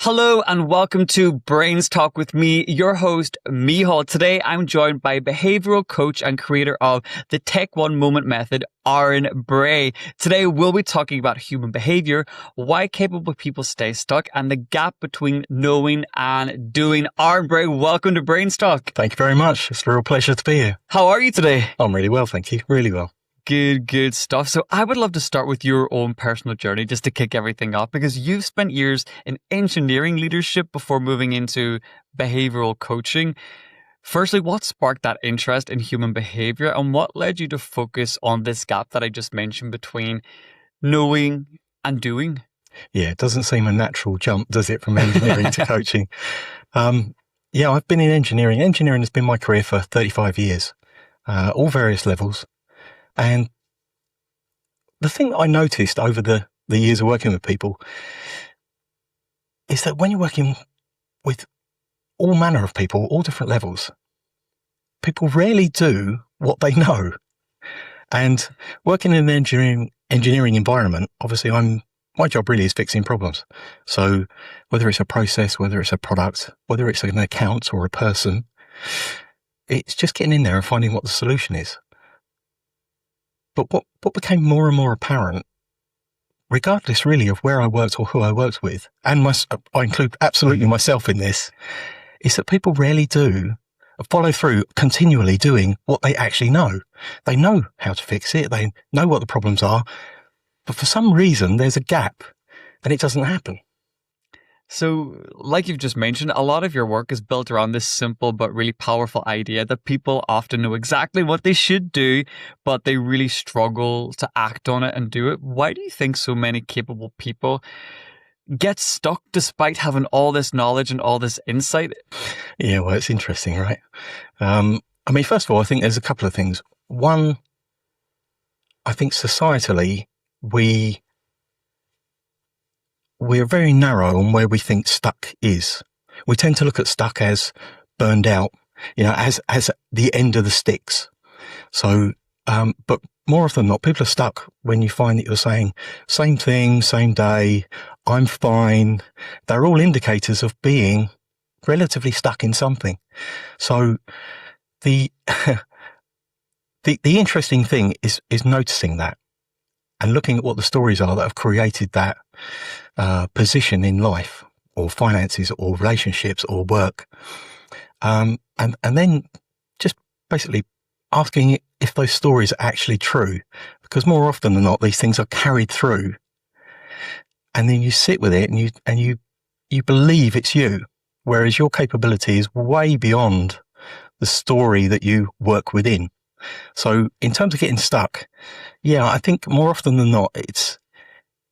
Hello and welcome to Brainz Talk with me, your host, Mihal. Today I'm joined by behavioral coach and creator of the Take One Moment method, Aran Bray. Today we'll be talking about human behavior, why capable people stay stuck, and the gap between knowing and doing. Aran Bray, welcome to Brainz Talk. Thank you very much. It's a real pleasure to be here. How are you today? I'm really well, thank you. Really well. Good stuff. So I would love to start with your own personal journey just to kick everything off, because you've spent years in engineering leadership before moving into behavioral coaching. Firstly, what sparked that interest in human behavior and what led you to focus on this gap that I just mentioned between knowing and doing? Yeah, it doesn't seem a natural jump, does it, from engineering to coaching? I've been in engineering. Engineering has been my career for 35 years, all various levels. And the thing I noticed over the years of working with people is that when you're working with all manner of people, all different levels, people rarely do what they know. And working in an engineering environment, obviously my job really is fixing problems. So whether it's a process, whether it's a product, whether it's an account or a person, it's just getting in there and finding what the solution is. But what became more and more apparent, regardless really of where I worked or who I worked with, and I include absolutely myself in this, is that people rarely do follow through continually doing what they actually know. They know how to fix it. They know what the problems are. But for some reason, there's a gap and it doesn't happen. So, like you've just mentioned, a lot of your work is built around this simple but really powerful idea that people often know exactly what they should do, but they really struggle to act on it and do it. Why do you think so many capable people get stuck despite having all this knowledge and all this insight? Yeah, well, it's interesting, right? First of all, I think there's a couple of things. One, I think societally, we're very narrow on where we think stuck is. We tend to look at stuck as burned out, as the end of the sticks. So, but more often than not, people are stuck when you find that you're saying same thing, same day, I'm fine. They're all indicators of being relatively stuck in something. So the interesting thing is noticing that and looking at what the stories are that have created that position in life or finances or relationships or work. And then just basically asking if those stories are actually true, because more often than not, these things are carried through. And then you sit with it and you believe it's you, whereas your capability is way beyond the story that you work within. So in terms of getting stuck, I think more often than not,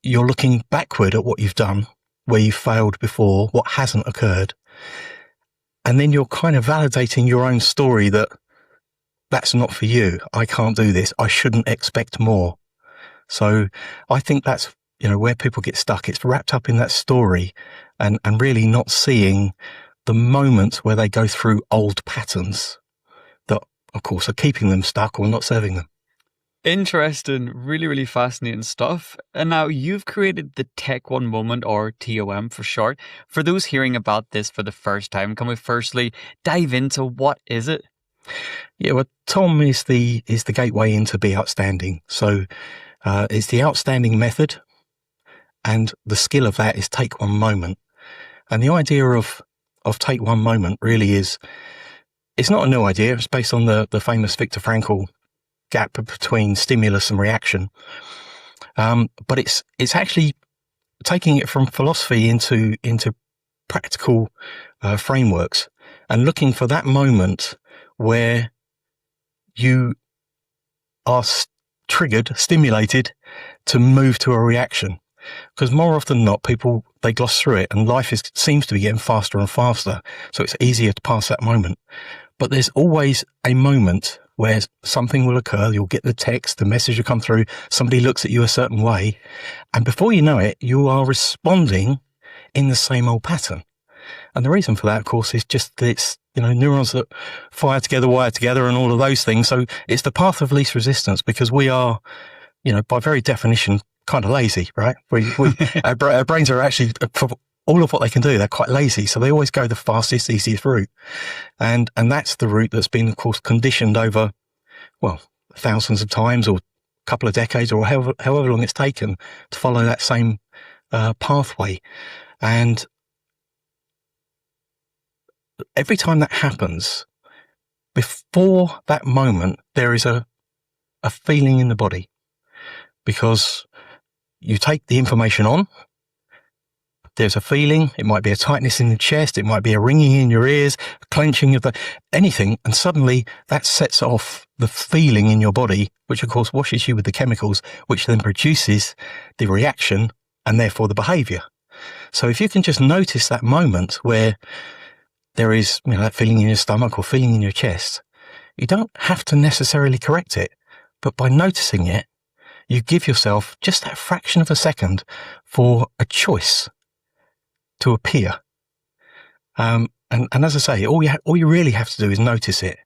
you're looking backward at what you've done, where you failed before, what hasn't occurred. And then you're kind of validating your own story that that's not for you. I can't do this. I shouldn't expect more. So I think that's, where people get stuck. It's wrapped up in that story and really not seeing the moments where they go through old patterns that, of course, are keeping them stuck or not serving them. Interesting, really, really fascinating stuff. And now you've created the Take One Moment, or TOM for short. For those hearing about this for the first time, can we firstly dive into what is it? Yeah, well, TOM is the gateway into Be Outstanding. So it's the outstanding method, and the skill of that is take one moment. And the idea of take one moment really it's not a new idea. It's based on the famous Viktor Frankl gap between stimulus and reaction. But it's actually taking it from philosophy into practical frameworks and looking for that moment where you are triggered, stimulated to move to a reaction. Because more often than not, people, they gloss through it and life seems to be getting faster and faster. So it's easier to pass that moment. But there's always a moment where something will occur. You'll get the text, the message will come through. Somebody looks at you a certain way. And before you know it, you are responding in the same old pattern. And the reason for that, of course, is just that it's, neurons that fire together, wire together and all of those things. So it's the path of least resistance because we are, by very definition, kind of lazy, right? Our brains are actually, for all of what they can do. They're quite lazy. So they always go the fastest, easiest route. And that's the route that's been, of course, conditioned over, well, thousands of times or a couple of decades or however long it's taken to follow that same pathway. And every time that happens, before that moment, there is a feeling in the body, because you take the information on. There's a feeling. It might be a tightness in the chest. It might be a ringing in your ears, a clenching of anything. And suddenly that sets off the feeling in your body, which of course washes you with the chemicals, which then produces the reaction and therefore the behaviour. So if you can just notice that moment where there is, that feeling in your stomach or feeling in your chest, you don't have to necessarily correct it, but by noticing it, you give yourself just that fraction of a second for a choice to appear. And as I say, all you really have to do is notice it.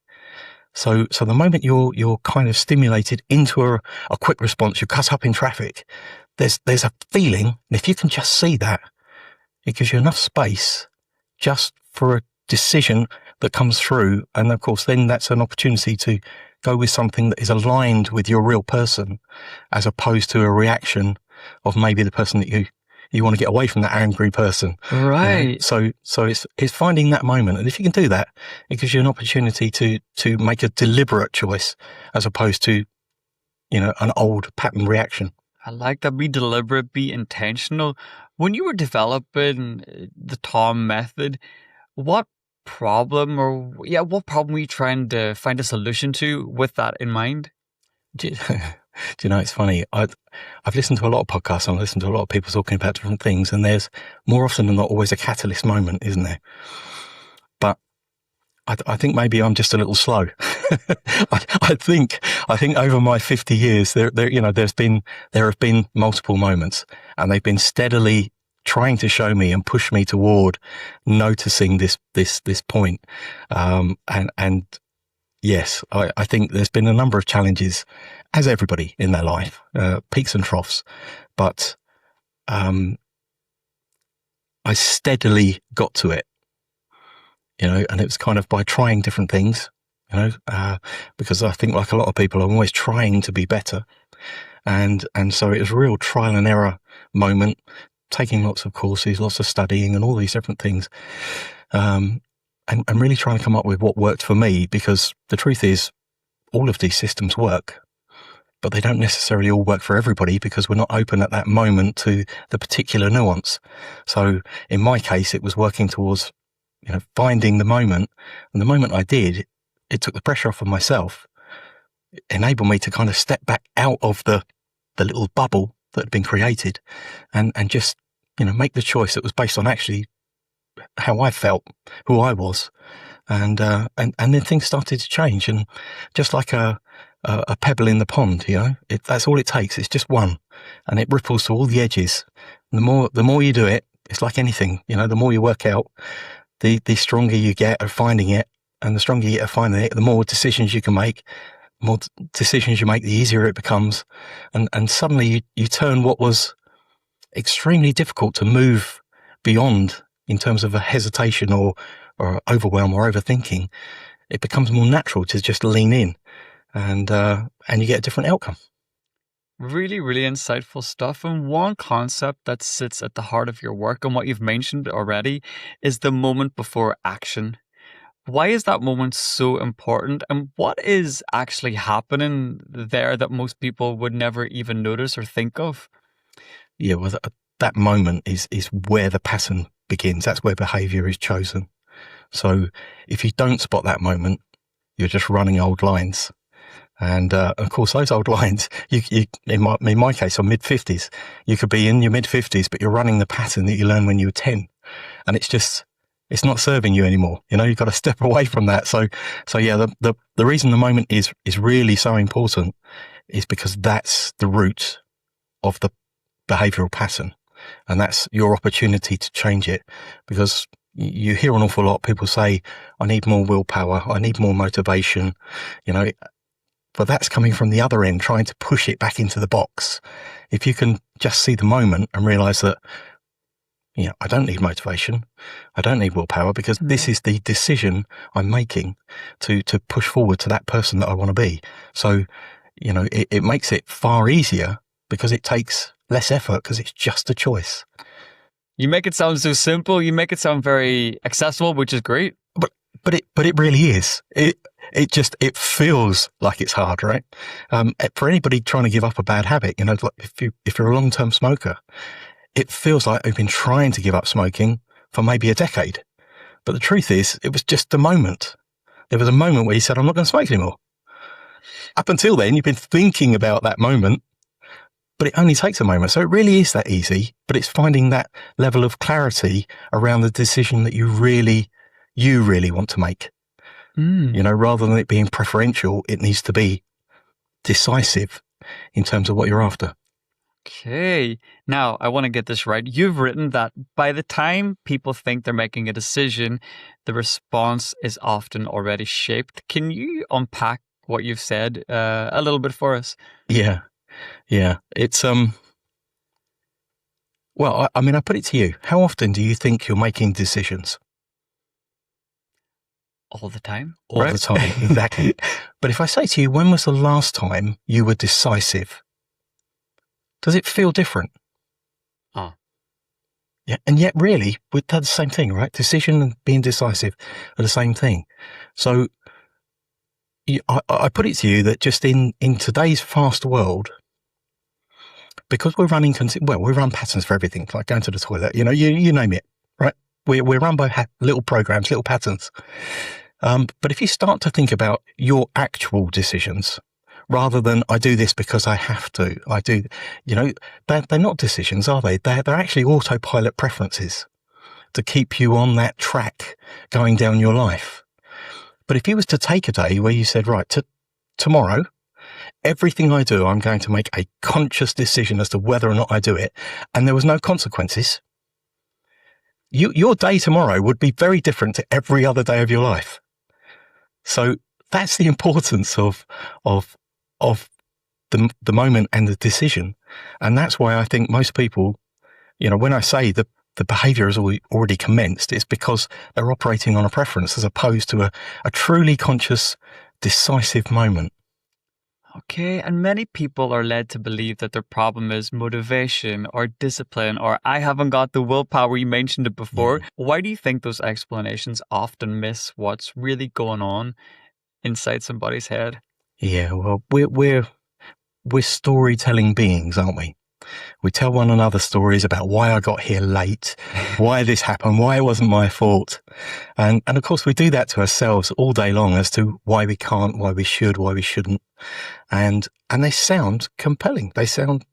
So the moment you're kind of stimulated into a quick response, you're cut up in traffic, there's a feeling, and if you can just see that, it gives you enough space just for a decision that comes through. And of course, then that's an opportunity to go with something that is aligned with your real person, as opposed to a reaction of maybe the person that you want to get away from, that angry person. Right. So it's finding that moment. And if you can do that, it gives you an opportunity to make a deliberate choice as opposed to, an old pattern reaction. I like that. Be deliberate, be intentional. When you were developing the Tom method, what problem were you trying to find a solution to with that in mind? Do you know, it's funny. I've listened to a lot of podcasts and I've listened to a lot of people talking about different things, and there's more often than not always a catalyst moment, isn't there? But I think maybe I'm just a little slow. I think over my 50 years, there have been multiple moments, and they've been steadily trying to show me and push me toward noticing this point. And yes, I think there's been a number of challenges, as everybody in their life, peaks and troughs, but I steadily got to it, and it was kind of by trying different things, because I think, like a lot of people, I'm always trying to be better. And so it was a real trial and error moment, taking lots of courses, lots of studying and all these different things. And really trying to come up with what worked for me, because the truth is all of these systems work, but they don't necessarily all work for everybody, because we're not open at that moment to the particular nuance. So in my case, it was working towards, finding the moment. And the moment I did, it took the pressure off of myself. It enabled me to kind of step back out of the little bubble that had been created and just, make the choice that was based on actually how I felt, who I was. And then things started to change. And just like a pebble in the pond, that's all it takes. It's just one, and it ripples to all the edges. And the more you do it, it's like anything, the more you work out, the stronger you get at finding it. And the stronger you get at finding it, the more decisions you can make. The more decisions you make, the easier it becomes. And suddenly you turn what was extremely difficult to move beyond in terms of a hesitation or overwhelm or overthinking. It becomes more natural to just lean in, and you get a different outcome. Really, really insightful stuff. And one concept that sits at the heart of your work, and what you've mentioned already, is the moment before action. Why is that moment so important, and what is actually happening there that most people would never even notice or think of? Yeah, well, that moment is where the pattern begins. That's where behaviour is chosen. So if you don't spot that moment, you're just running old lines. And of course, those old lines, you in my case, I'm mid-50s. You could be in your mid-50s, but you're running the pattern that you learned when you were 10. And it's not serving you anymore. You've got to step away from that. So yeah, the reason the moment is really so important is because that's the root of the behavioural pattern. And that's your opportunity to change it, because you hear an awful lot. People say, I need more willpower. I need more motivation, but that's coming from the other end, trying to push it back into the box. If you can just see the moment and realize that I don't need motivation. I don't need willpower, because this is the decision I'm making to push forward to that person that I want to be. So, it makes it far easier because it takes less effort, because it's just a choice. You make it sound so simple. You make it sound very accessible, which is great. But it really is. It feels like it's hard, right? For anybody trying to give up a bad habit, like if you're a long-term smoker, it feels like I've been trying to give up smoking for maybe a decade. But the truth is, it was just a moment. There was a moment where you said, I'm not going to smoke anymore. Up until then, you've been thinking about that moment, but it only takes a moment. So it really is that easy, but it's finding that level of clarity around the decision that you really want to make. Rather than it being preferential, it needs to be decisive in terms of what you're after. Okay. Now, I want to get this right. You've written that by the time people think they're making a decision, the response is often already shaped. Can you unpack what you've said a little bit for us? Yeah. It's, well, I put it to you. How often do you think you're making decisions? All the time. All the time, exactly. But if I say to you, when was the last time you were decisive? Does it feel different? Yeah, and yet really, we've done the same thing, right? Decision and being decisive are the same thing. So I put it to you that just in today's fast world, because we're running, we run patterns for everything, like going to the toilet, you name it, right? We're run by little programs, little patterns. But if you start to think about your actual decisions, rather than I do this because I have to, they're not decisions, are they? They're actually autopilot preferences to keep you on that track going down your life. But if you was to take a day where you said, right, tomorrow, everything I do, I'm going to make a conscious decision as to whether or not I do it, and there was no consequences, your day tomorrow would be very different to every other day of your life. So that's the importance of the moment and the decision. And that's why I think most people, when I say the behavior has already commenced, it's because they're operating on a preference as opposed to a truly conscious, decisive moment. Okay, and many people are led to believe that their problem is motivation or discipline, or I haven't got the willpower. You mentioned it before. Yeah. Why do you think those explanations often miss what's really going on inside somebody's head? Yeah, well, we're storytelling beings, aren't we? We tell one another stories about why I got here late, why this happened, why it wasn't my fault. And of course we do that to ourselves all day long as to why we can't, why we should, why we shouldn't. And they sound compelling. They sound,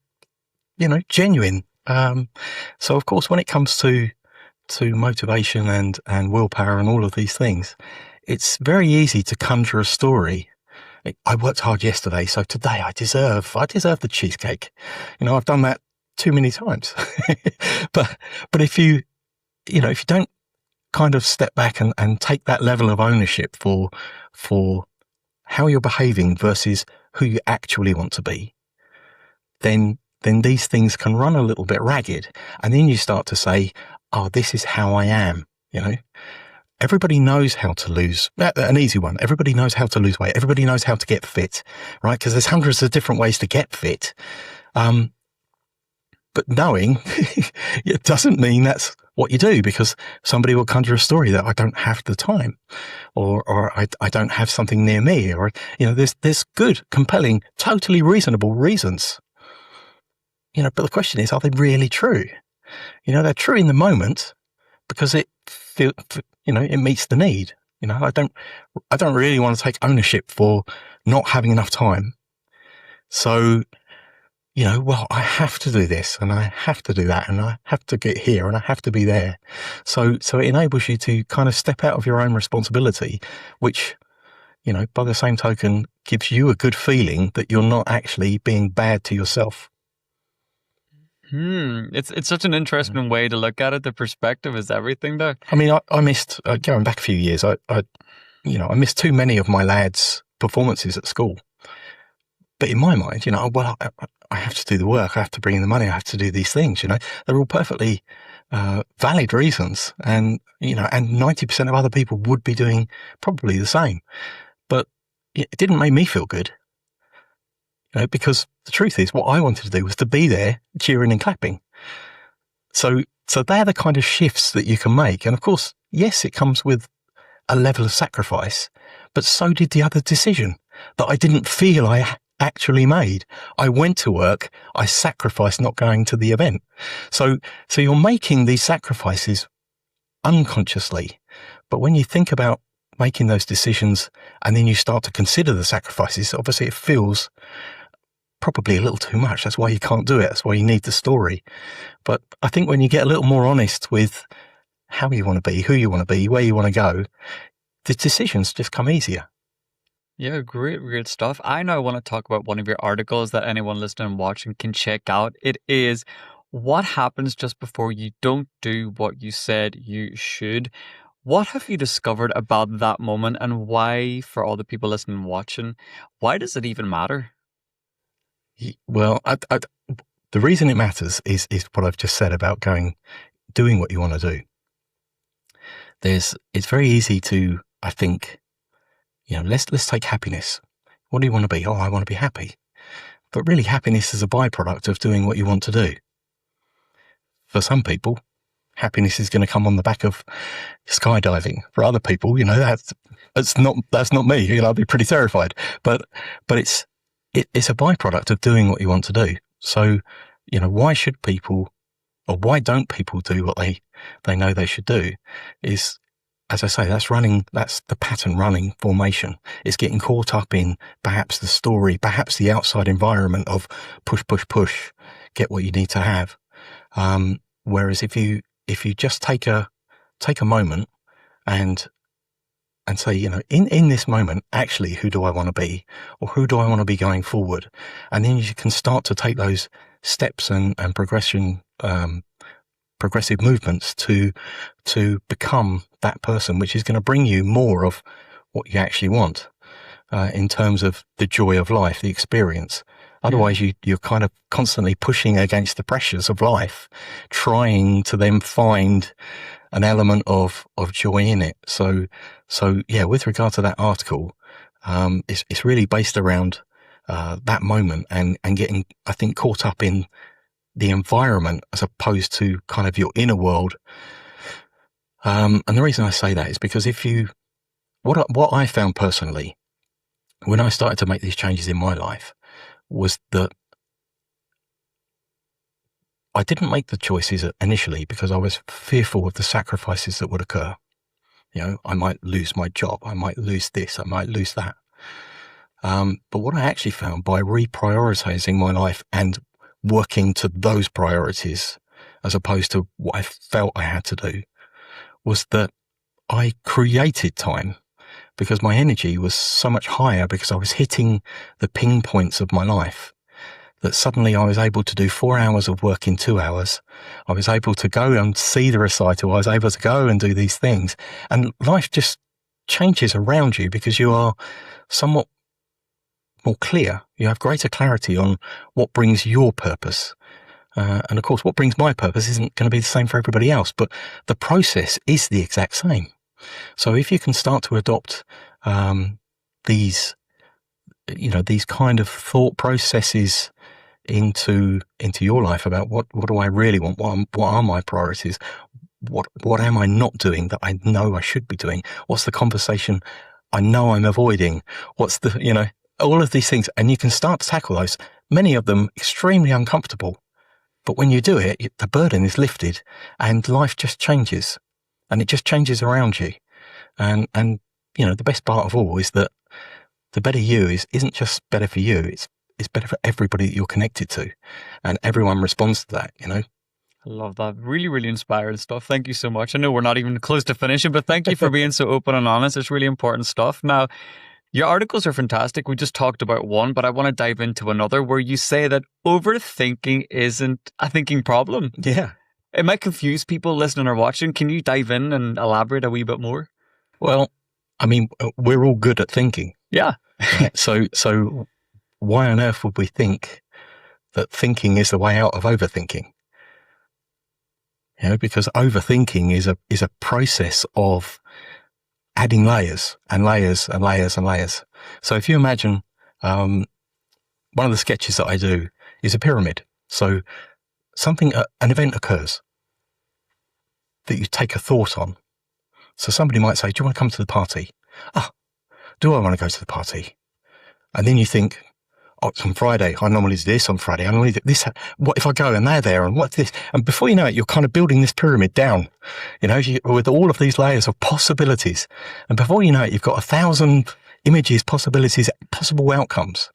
genuine. So of course when it comes to motivation and willpower and all of these things, it's very easy to conjure a story. I worked hard yesterday, so today I deserve the cheesecake. I've done that too many times. but if you don't kind of step back and take that level of ownership for how you're behaving versus who you actually want to be, then these things can run a little bit ragged. And then you start to say, oh, this is how I am, Everybody knows how to lose, an easy one. Everybody knows how to lose weight. Everybody knows how to get fit, right? Because there's hundreds of different ways to get fit. But knowing it doesn't mean that's what you do, because somebody will conjure a story that I don't have the time or I don't have something near me, or, there's good, compelling, totally reasonable reasons. But the question is, are they really true? They're true in the moment because it meets the need. I don't really want to take ownership for not having enough time. So, well, I have to do this and I have to do that and I have to get here and I have to be there. So it enables you to kind of step out of your own responsibility, which, by the same token, gives you a good feeling that you're not actually being bad to yourself. It's such an interesting way to look at it. The perspective is everything there. I missed, going back a few years, I missed too many of my lads' performances at school. But in my mind, I have to do the work, I have to bring in the money, I have to do these things, they're all perfectly valid reasons, and 90% of other people would be doing probably the same. But it didn't make me feel good, because the truth is, what I wanted to do was to be there cheering and clapping. So they're the kind of shifts that you can make. And of course, yes, it comes with a level of sacrifice, but so did the other decision that I didn't feel I actually made. I went to work, I sacrificed not going to the event. So you're making these sacrifices unconsciously. But when you think about making those decisions and then you start to consider the sacrifices, obviously it feels probably a little too much. That's why you can't do it. That's why you need the story. But I think when you get a little more honest with how you want to be, who you want to be, where you want to go, the decisions just come easier. Yeah, great stuff. I now want to talk about one of your articles that anyone listening and watching can check out. It is What Happens Just Before You Don't Do What You Said You Should. What have you discovered about that moment, and why, for all the people listening and watching, why does it even matter? Well, the reason it matters is what I've just said about doing what you want to do. It's very easy to, I think, let's take happiness. What do you want to be? Oh, I want to be happy. But really, happiness is a byproduct of doing what you want to do. For some people, happiness is going to come on the back of skydiving. For other people, that's not me. I'd be pretty terrified. But it's a byproduct of doing what you want to do. So, why should people, or why don't people do what they know they should do? Is, as I say, that's the pattern running formation. It's getting caught up in perhaps the story, perhaps the outside environment of push, get what you need to have. Whereas if you just take a moment and say, in this moment, actually, who do I want to be, or who do I want to be going forward? And then you can start to take those steps and progressive movements to become that person, which is going to bring you more of what you actually want, in terms of the joy of life, the experience. Otherwise, you're kind of constantly pushing against the pressures of life, trying to then find an element of joy in it. So yeah, with regard to that article, it's really based around that moment and getting, I think, caught up in the environment as opposed to kind of your inner world. And the reason I say that is because what I found personally when I started to make these changes in my life was that I didn't make the choices initially because I was fearful of the sacrifices that would occur. I might lose my job. I might lose this. I might lose that. But what I actually found by reprioritizing my life and working to those priorities as opposed to what I felt I had to do was that I created time because my energy was so much higher because I was hitting the ping points of my life that suddenly I was able to do 4 hours of work in 2 hours. I was able to go and see the recital. I was able to go and do these things. And life just changes around you because you are somewhat more clear. You have greater clarity on what brings your purpose. And of course, what brings my purpose isn't going to be the same for everybody else, but the process is the exact same. So if you can start to adopt these kind of thought processes into your life about what do I really want, what are my priorities, what am I not doing that I know I should be doing, what's the conversation I know I'm avoiding, what's the all of these things, and you can start to tackle those. Many of them extremely uncomfortable, but when you do it, the burden is lifted, and life just changes. And it just changes around you. And the best part of all is that the better you isn't just better for you, it's better for everybody that you're connected to. And everyone responds to that, I love that. Really, really inspiring stuff. Thank you so much. I know we're not even close to finishing, but thank you for being so open and honest. It's really important stuff. Now, your articles are fantastic. We just talked about one, but I want to dive into another where you say that overthinking isn't a thinking problem. Yeah. It might confuse people listening or watching. Can you dive in and elaborate a wee bit more? Well, I mean, we're all good at thinking. Yeah. So why on earth would we think that thinking is the way out of overthinking? because overthinking is a process of adding layers and layers and layers and layers. So if you imagine, one of the sketches that I do is a pyramid. So an event occurs that you take a thought on. So somebody might say, do you want to come to the party? Do I want to go to the party? And then you think, it's on Friday. I normally do this on Friday. I normally do this. What if I go and they're there? And what's this? And before you know it, you're kind of building this pyramid down, with all of these layers of possibilities. And before you know it, you've got 1,000 images, possibilities, possible outcomes,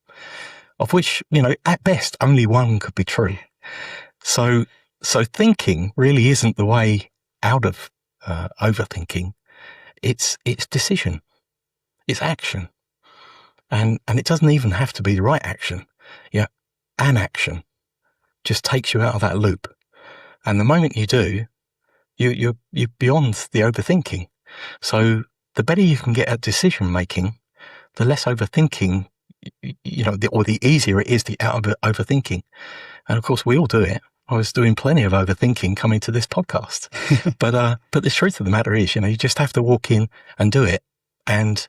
of which, at best, only one could be true. So thinking really isn't the way out of overthinking. It's decision. It's action. And it doesn't even have to be the right action. An action just takes you out of that loop. And the moment you do, you're beyond the overthinking. So the better you can get at decision making, the less overthinking, or the easier it is to get out of overthinking. And of course, we all do it. I was doing plenty of overthinking coming to this podcast. But the truth of the matter is, you just have to walk in and do it. And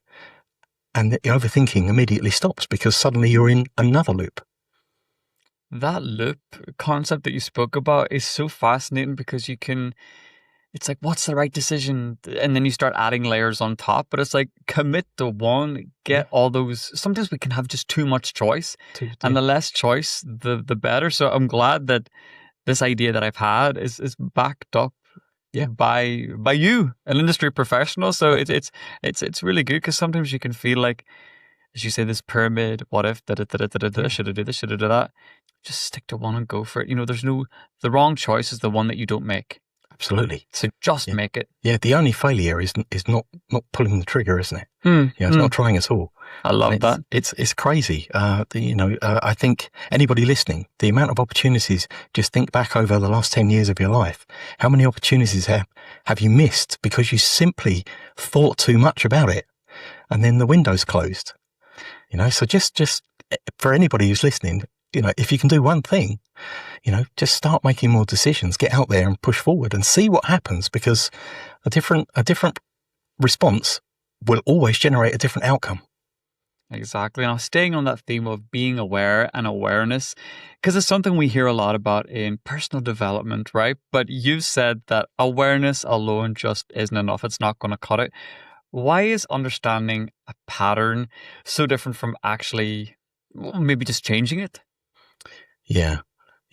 the overthinking immediately stops because suddenly you're in another loop. That loop concept that you spoke about is so fascinating because it's like, what's the right decision? And then you start adding layers on top, but it's like, commit to one, get all those. Sometimes we can have just too much choice, and the less choice, the better. So I'm glad that this idea that I've had is backed up by you, an industry professional. So it's really good because sometimes you can feel like, as you say, this pyramid, what if, should I do this, should I do that? Just stick to one and go for it. The wrong choice is the one that you don't make. Absolutely. So just make it. Yeah, the only failure is not pulling the trigger, isn't it? It's not trying at all. I love that. It's crazy. I think anybody listening, the amount of opportunities, just think back over the last 10 years of your life. How many opportunities have you missed because you simply thought too much about it and then the window's closed? So just for anybody who's listening, if you can do one thing, just start making more decisions, get out there and push forward and see what happens, because a different response will always generate a different outcome. Exactly. Now, staying on that theme of being aware and awareness, because it's something we hear a lot about in personal development, right? But you've said that awareness alone just isn't enough. It's not going to cut it. Why is understanding a pattern so different from actually maybe just changing it? Yeah.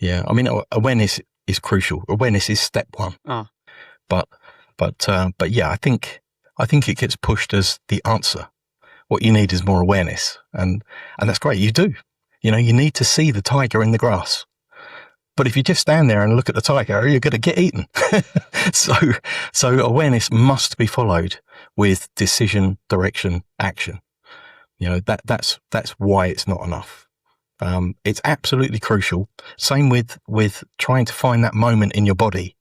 I mean, awareness is crucial. Awareness is step one. But yeah, I think it gets pushed as the answer. What you need is more awareness, and that's great. You do. You need to see the tiger in the grass. But if you just stand there and look at the tiger, you're going to get eaten. So awareness must be followed with decision, direction, action. That's why it's not enough. It's absolutely crucial. Same with trying to find that moment in your body.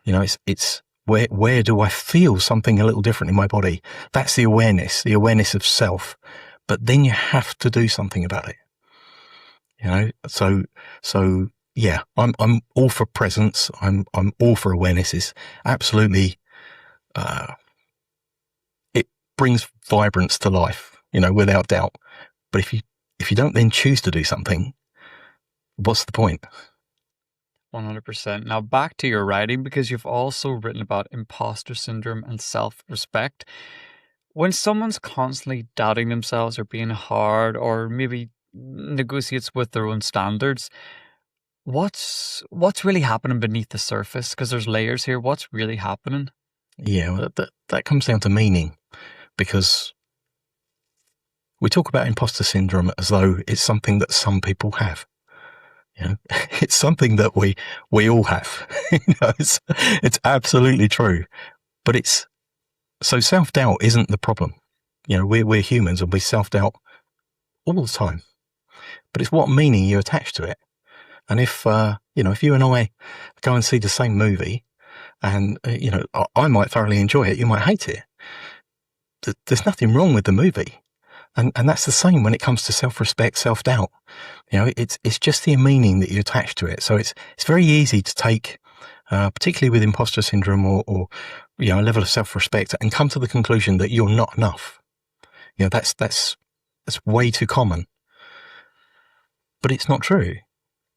It's where do I feel something a little different in my body? That's the awareness of self. But then you have to do something about it. So yeah, I'm all for presence. I'm all for awareness. It's absolutely, it brings vibrance to life, without doubt. But if you don't then choose to do something, what's the point? 100%. Now back to your writing, because you've also written about imposter syndrome and self-respect. When someone's constantly doubting themselves or being hard or maybe negotiates with their own standards, what's really happening beneath the surface? Because there's layers here. What's really happening? Yeah, well, that comes down to meaning, because we talk about imposter syndrome as though it's something that some people have. It's something that we all have. It's absolutely true. But so self-doubt isn't the problem. We're humans and we self-doubt all the time. But it's what meaning you attach to it. And if you and I go and see the same movie and, I might thoroughly enjoy it, you might hate it. There's nothing wrong with the movie. And that's the same when it comes to self-respect, self-doubt. It's just the meaning that you attach to it. So it's very easy to take particularly with imposter syndrome or a level of self-respect, and come to the conclusion that you're not enough. That's way too common. But it's not true.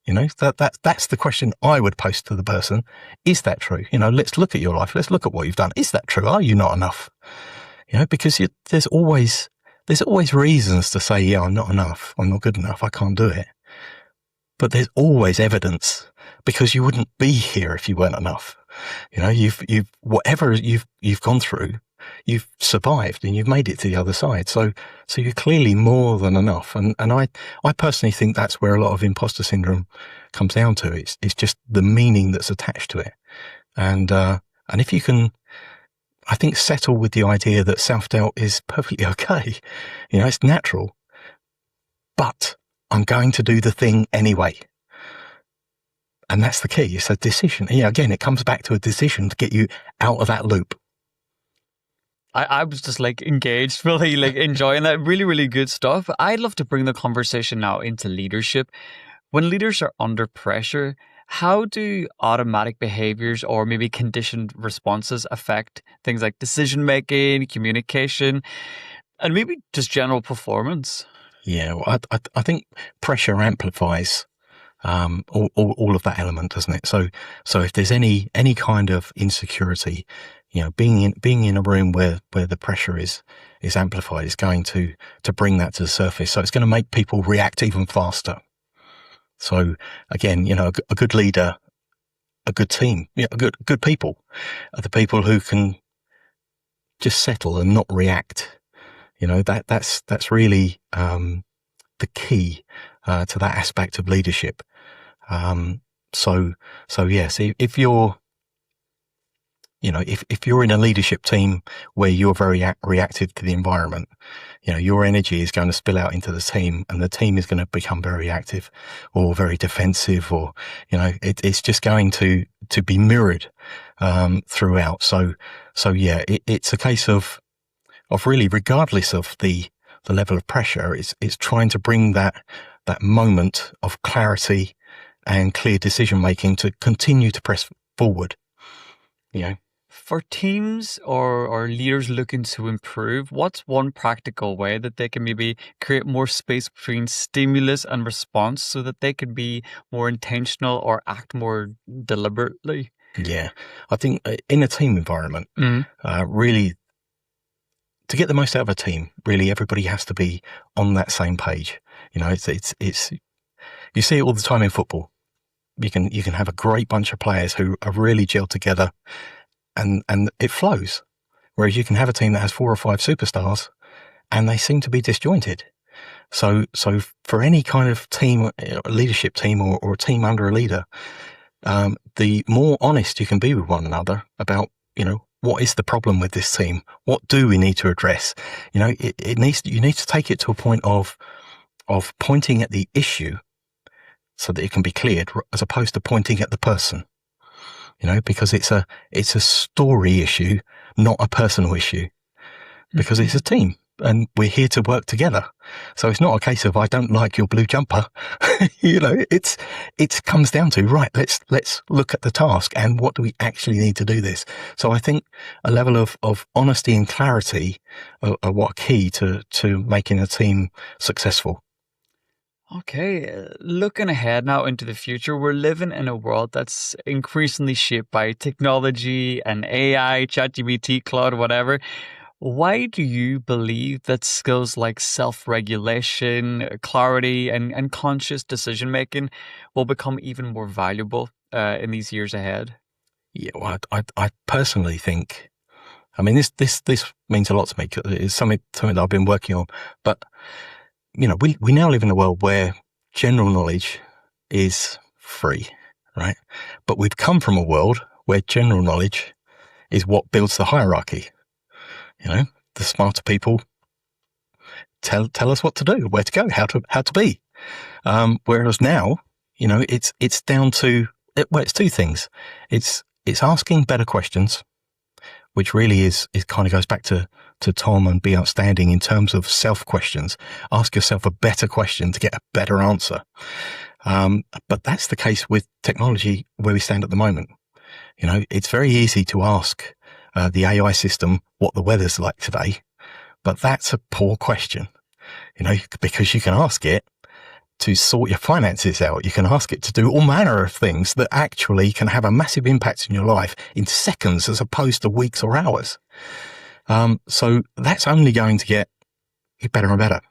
That's the question I would pose to the person. Is that true? Let's look at your life. Let's look at what you've done. Is that true? Are you not enough? Because there's always reasons to say, yeah, I'm not enough. I'm not good enough. I can't do it. But there's always evidence, because you wouldn't be here if you weren't enough. You've whatever you've gone through, you've survived and you've made it to the other side. So you're clearly more than enough. And I personally think that's where a lot of imposter syndrome comes down to. It's just the meaning that's attached to it. And if you can, I think, settle with the idea that self-doubt is perfectly okay. It's natural, but I'm going to do the thing anyway. And that's the key. It's a decision. Again, it comes back to a decision to get you out of that loop. I was just engaged, really enjoying that. Really, really good stuff. I'd love to bring the conversation now into leadership. When leaders are under pressure, how do automatic behaviors or maybe conditioned responses affect things like decision-making, communication, and maybe just general performance? Yeah, well, I think pressure amplifies all of that element, doesn't it? So if there's any kind of insecurity, being in a room where the pressure is amplified is going to bring that to the surface. So it's going to make people react even faster. So again, a good leader, a good team, good people are the people who can just settle and not react. That's really the key to that aspect of leadership. So yes, if you're if you're in a leadership team where you're very reactive to the environment, your energy is going to spill out into the team, and the team is going to become very active or very defensive, or it's just going to be mirrored throughout. So yeah, it's a case of really, regardless of the level of pressure, it's trying to bring that moment of clarity and clear decision making to continue to press forward. For teams or leaders looking to improve, what's one practical way that they can maybe create more space between stimulus and response so that they can be more intentional or act more deliberately? Yeah, I think in a team environment, really, to get the most out of a team, really everybody has to be on that same page. It's you see it all the time in football. You can have a great bunch of players who are really gelled together, and it flows. Whereas you can have a team that has 4 or 5 superstars and they seem to be disjointed. So for any kind of team, leadership team or a team under a leader, the more honest you can be with one another about, what is the problem with this team? What do we need to address? You need to take it to a point of pointing at the issue so that it can be cleared, as opposed to pointing at the person. Because it's a story issue, not a personal issue, because it's a team and we're here to work together. So it's not a case of, I don't like your blue jumper. It comes down to, right, let's look at the task and what do we actually need to do this. So I think a level of honesty and clarity are what key to making a team successful. Okay, looking ahead now into the future, we're living in a world that's increasingly shaped by technology and AI, ChatGPT, Claude, whatever. Why do you believe that skills like self-regulation, clarity, and conscious decision-making will become even more valuable in these years ahead? Yeah, well, I personally think, this means a lot to me. It's something that I've been working on, but we now live in a world where general knowledge is free, right? But we've come from a world where general knowledge is what builds the hierarchy. The smarter people tell us what to do, where to go, how to be. Whereas now, it's down to, it's 2 things. It's asking better questions, which really is kind of goes back to Tom and be outstanding in terms of self-questions. Ask yourself a better question to get a better answer. But that's the case with technology where we stand at the moment. It's very easy to ask the AI system what the weather's like today, but that's a poor question, because you can ask it to sort your finances out. You can ask it to do all manner of things that actually can have a massive impact in your life in seconds as opposed to weeks or hours. So that's only going to get better and better.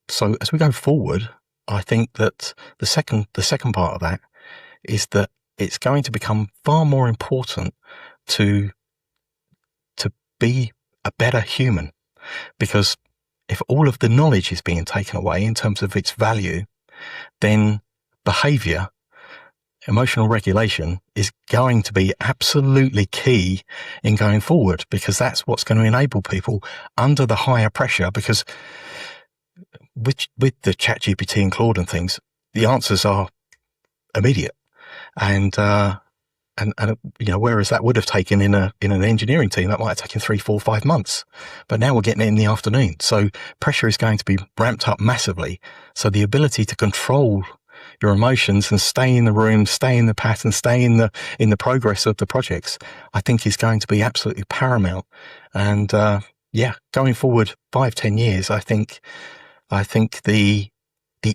So as we go forward, I think that the second part of that is that it's going to become far more important to be a better human, because if all of the knowledge is being taken away in terms of its value, then behaviour, emotional regulation is going to be absolutely key in going forward, because that's what's going to enable people under the higher pressure. Because with the ChatGPT and Claude and things, the answers are immediate. And whereas that would have taken in an engineering team, that might have taken 3, 4, 5 months. But now we're getting it in the afternoon. So pressure is going to be ramped up massively. So the ability to control your emotions and stay in the room, stay in the pattern, stay in the progress of the projects, I think is going to be absolutely paramount. And, going forward 5, 10 years, I think the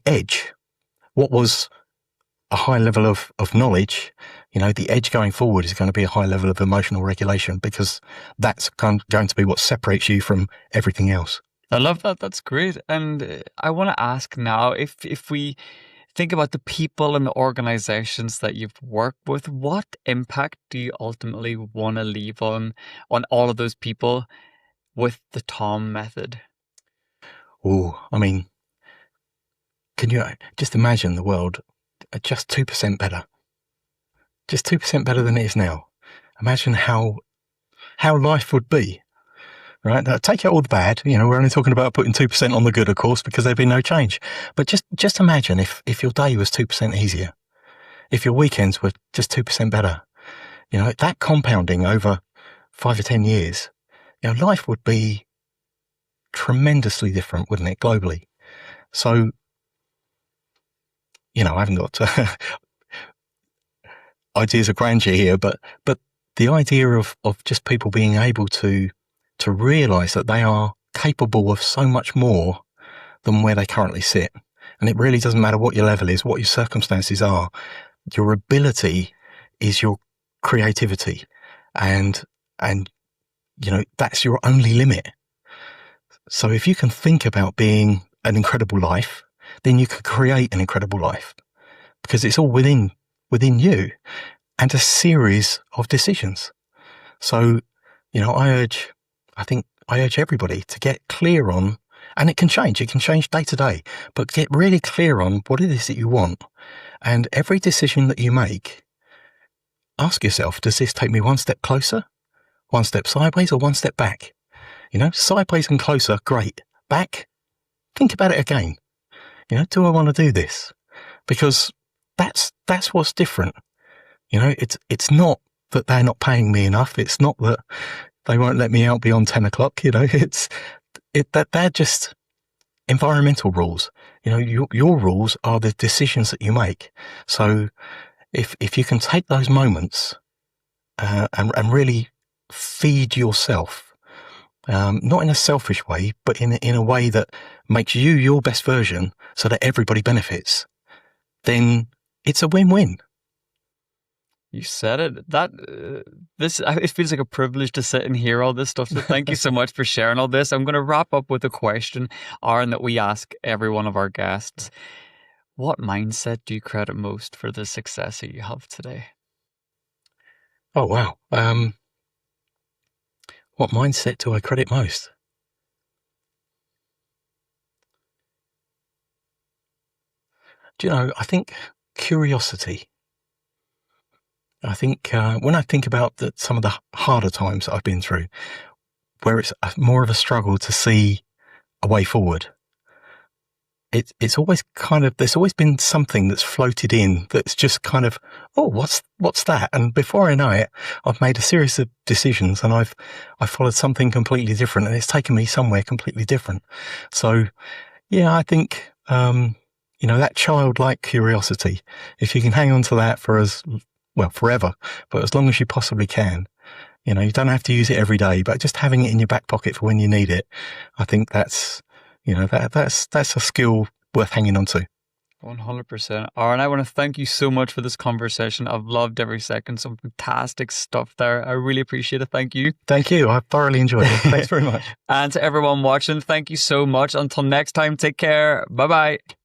edge, what was a high level of knowledge, the edge going forward is going to be a high level of emotional regulation, because that's going to be what separates you from everything else. I love that. That's great. And I want to ask now, if we think about the people and the organizations that you've worked with, what impact do you ultimately want to leave on all of those people with the Tom method? Oh, I mean, can you just imagine the world just 2% better? Just 2% better than it is now. Imagine how life would be, right? Now, take out all the bad. We're only talking about putting 2% on the good, of course, because there'd be no change. But just imagine if your day was 2% easier, if your weekends were just 2% better. That compounding over 5 or 10 years, life would be tremendously different, wouldn't it, globally? So, I haven't got ideas of grandeur here, but the idea of just people being able to realize that they are capable of so much more than where they currently sit. And it really doesn't matter what your level is, what your circumstances are. Your ability is your creativity, and that's your only limit. So if you can think about being an incredible life, then you can create an incredible life, because it's all within you and a series of decisions. So, I urge everybody to get clear on, and it can change day to day, but get really clear on what it is that you want. And every decision that you make, ask yourself, does this take me one step closer, one step sideways, or one step back? Sideways and closer, great. Back, think about it again. Do I want to do this? Because that's what's different. It's not that they're not paying me enough. It's not that they won't let me out beyond 10 o'clock. That they're just environmental rules. Your rules are the decisions that you make. So if you can take those moments and really feed yourself, not in a selfish way, but in a way that makes you your best version so that everybody benefits, then it's a win-win. You said it. It feels like a privilege to sit and hear all this stuff. So thank you so much for sharing all this. I'm going to wrap up with a question, Aran, that we ask every one of our guests. What mindset do you credit most for the success that you have today? Oh, wow. What mindset do I credit most? I think curiosity. I think when I think about some of the harder times that I've been through, where it's more of a struggle to see a way forward, it's always there's always been something that's floated in that's just what's that? And before I know it, I've made a series of decisions and I've followed something completely different, and it's taken me somewhere completely different. So, yeah, I think, that childlike curiosity, if you can hang on to that for as forever, but as long as you possibly can. You know, you don't have to use it every day, but just having it in your back pocket for when you need it, I think that's a skill worth hanging on to. 100%. Aran, I want to thank you so much for this conversation. I've loved every second. Some fantastic stuff there. I really appreciate it. Thank you. Thank you. I thoroughly enjoyed it. Thanks very much. And to everyone watching, thank you so much. Until next time, take care. Bye-bye.